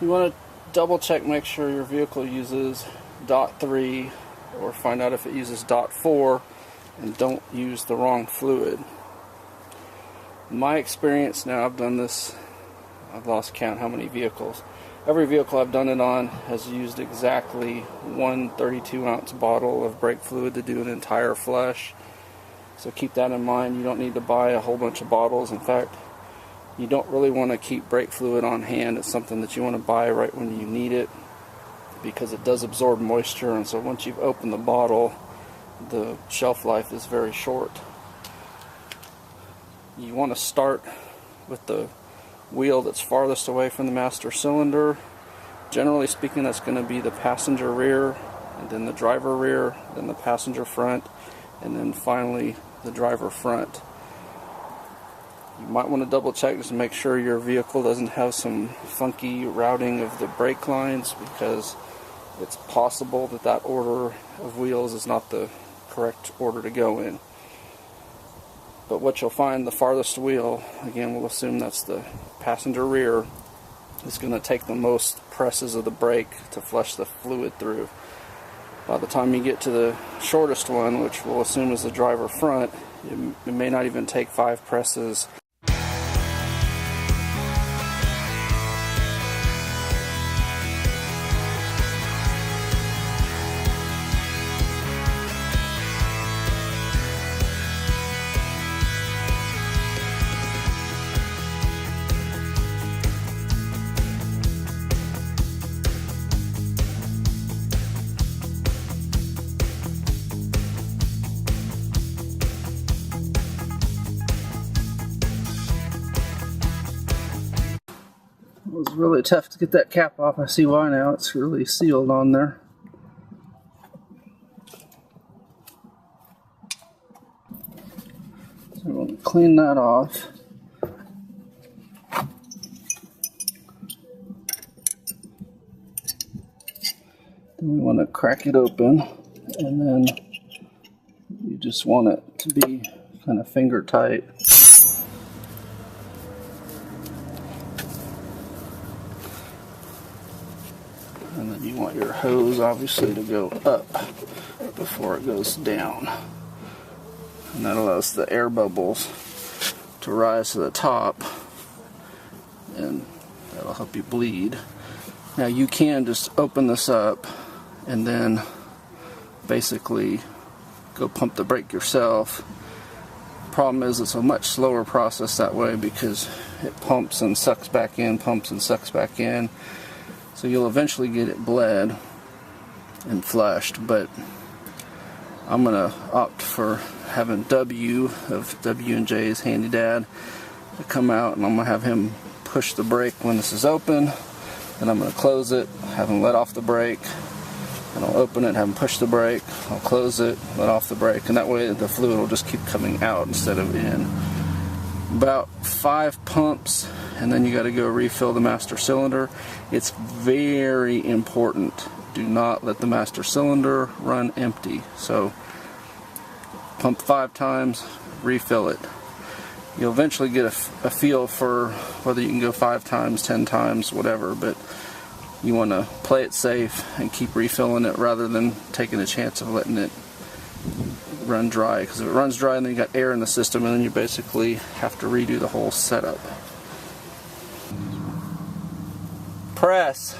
You want to double check, make sure your vehicle uses .3 or find out if it uses .4, and don't use the wrong fluid. In my experience now, I've done this, I've lost count how many vehicles. Every vehicle I've done it on has used exactly one 32-ounce bottle of brake fluid to do an entire flush. So keep that in mind. You don't need to buy a whole bunch of bottles. In fact, you don't really want to keep brake fluid on hand. It's something that you want to buy right when you need it, because it does absorb moisture, and so once you've opened the bottle, the shelf life is very short. You want to start with the wheel that's farthest away from the master cylinder. Generally speaking, that's going to be the passenger rear, and then the driver rear, then the passenger front, and then finally the driver front. You might want to double check just to make sure your vehicle doesn't have some funky routing of the brake lines, because it's possible that that order of wheels is not the correct order to go in. But what you'll find, the farthest wheel, again we'll assume that's the passenger rear, is going to take the most presses of the brake to flush the fluid through. By the time you get to the shortest one, which we'll assume is the driver front, it may not even take 5 presses. It was really tough to get that cap off. I see why now. It's really sealed on there. So we're going to clean that off. Then we want to crack it open, and then you just want it to be kind of finger tight. And then you want your hose obviously to go up before it goes down. And that allows the air bubbles to rise to the top, and that'll help you bleed. Now you can just open this up and then basically go pump the brake yourself. Problem is, it's a much slower process that way, because it pumps and sucks back in, pumps and sucks back in. So you'll eventually get it bled and flushed, but I'm going to opt for having W of W&J's Handy Dad to come out, and I'm going to have him push the brake when this is open, and I'm going to close it, have him let off the brake, and I'll open it, have him push the brake, I'll close it, let off the brake, and that way the fluid will just keep coming out instead of in. About 5 pumps, and then you got to go refill the master cylinder. It's very important, do not let the master cylinder run empty. So pump 5 times, refill it. You'll eventually get a feel for whether you can go 5 times, 10 times, whatever, but you want to play it safe and keep refilling it rather than taking a chance of letting it run dry, because if it runs dry and then you got air in the system, and then you basically have to redo the whole setup. Press.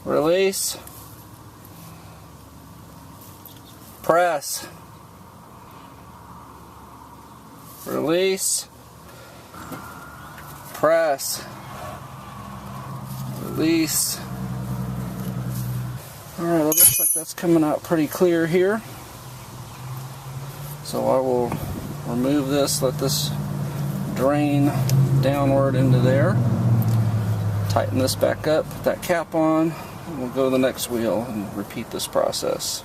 Release. Press. Release. Press. Release. Alright, it looks like that's coming out pretty clear here. So I will remove this, let this drain downward into there. Tighten this back up, put that cap on, and we'll go to the next wheel and repeat this process.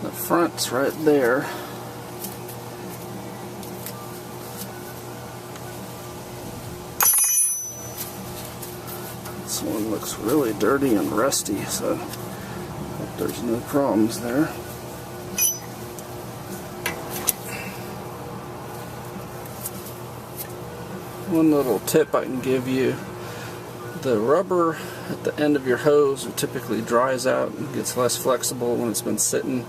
The front's right there. one looks really dirty and rusty, so hope there's no problems there. One little tip I can give you: the rubber at the end of your hose typically dries out and gets less flexible when it's been sitting,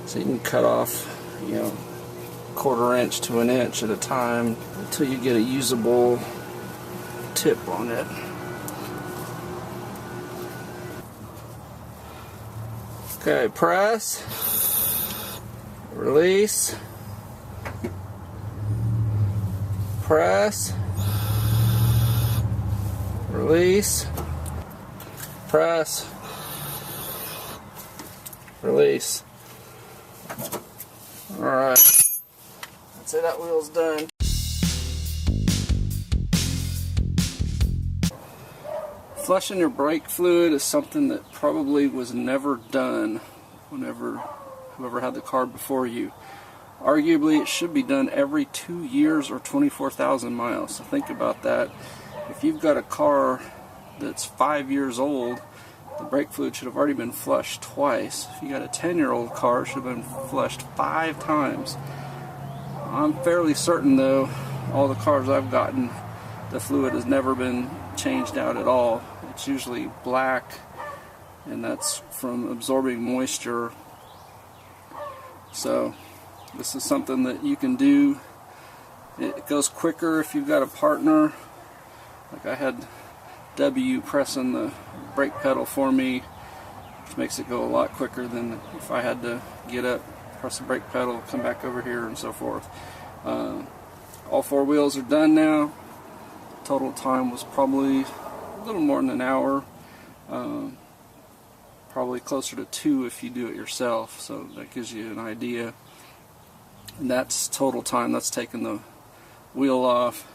so you can cut off, you know, 1/4 inch to 1 inch at a time until you get a usable tip on it. Okay, press, release, press, release, press, release. Alright, I'd say that wheel's done. Flushing your brake fluid is something that probably was never done whenever whoever had the car before you. Arguably it should be done every 2 years or 24,000 miles. So think about that. If you've got a car that's 5 years old, the brake fluid should have already been flushed twice. If you got a 10-year-old car, it should have been flushed 5 times. I'm fairly certain though, all the cars I've gotten, the fluid has never been changed out at all. It's usually black, and that's from absorbing moisture. So this is something that you can do. It goes quicker if you've got a partner. Like I had W pressing the brake pedal for me, which makes it go a lot quicker than if I had to get up, press the brake pedal, come back over here, and so forth. All 4 wheels are done now. Total time was probably a little more than an hour. Probably closer to 2 if you do it yourself, so that gives you an idea. And that's total time. That's taking the wheel off,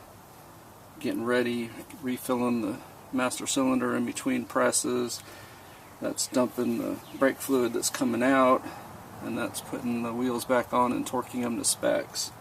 getting ready, refilling the master cylinder in between presses. That's dumping the brake fluid that's coming out, and that's putting the wheels back on and torquing them to specs.